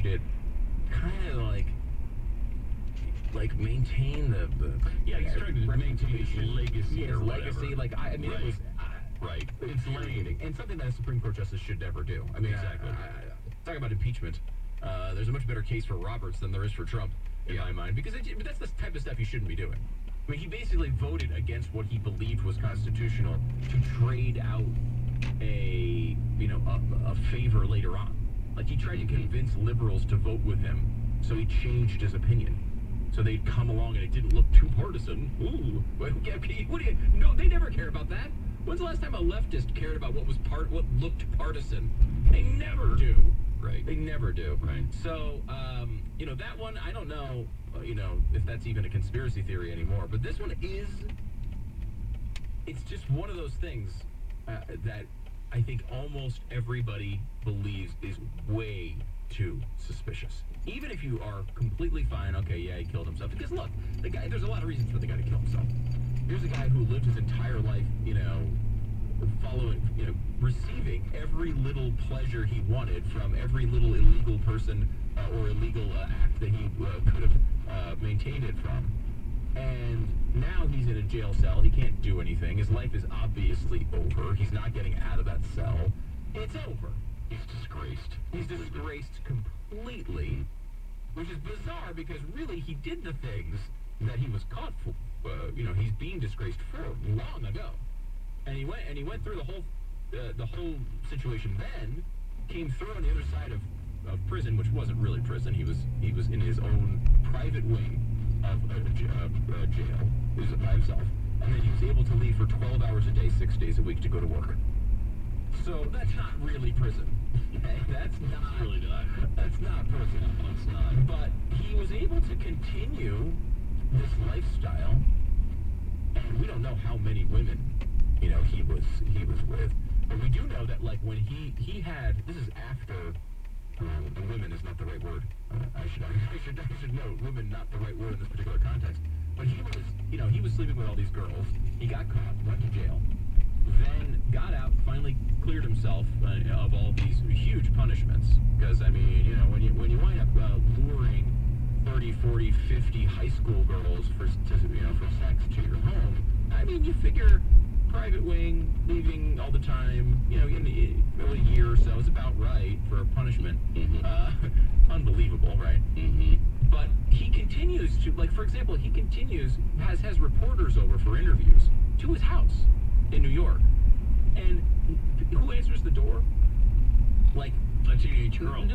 approached it kind of like maintain the yeah, he's trying to maintain his legacy his or legacy. whatever. I mean, right. it was right. infuriating, and something that a Supreme Court justice should never do. I mean, exactly. Talk about impeachment. There's a much better case for Roberts than there is for Trump, in my mind, because but that's the type of stuff you shouldn't be doing. I mean, he basically voted against what he believed was constitutional to trade out a favor later on. Like, he tried to convince liberals to vote with him, so he changed his opinion. So they'd come along and it didn't look too partisan. Ooh, what do you? No, they never care about that. When's the last time a leftist cared about what looked partisan? They never do. Right. They never do. Right. So, that one, I don't know, if that's even a conspiracy theory anymore. But this one is. It's just one of those things that I think almost everybody believes is way too suspicious. Even if you are completely fine, okay, yeah, he killed himself. Because look, the guy, there's a lot of reasons for the guy to kill himself. Here's a guy who lived his entire life, receiving every little pleasure he wanted from every little illegal person or illegal act that he could have maintained it from. And now he's in a jail cell. He can't do anything. His life is obviously over. He's not getting out of that cell. It's over. He's disgraced. He's disgraced completely, which is bizarre because really he did the things that he was caught for. He's being disgraced for long ago, and he went through the whole situation. Then came through on the other side of prison, which wasn't really prison. He was in his own private wing of jail. He was by himself, and then he was able to leave for 12 hours a day, 6 days a week to go to work. So that's not really prison. That's not really not. That's not prison. It's not. But he was able to continue this lifestyle, and we don't know how many women, he was with. But we do know that, like, when he had, this is after, and women is not the right word. I should note, women not the right word in this particular context. But he was sleeping with all these girls. He got caught, went to jail, then got out, finally cleared himself of all these huge punishments. Because, I mean, when you wind up luring 30, 40, 50 high school girls for sex to your home, I mean, you figure private wing, leaving all the time, in a year or so is about right for a punishment. Unbelievable, right? But he continues to, like, for example, has reporters over for interviews to his house in New York. And who answers the door? Like, a teenage girl.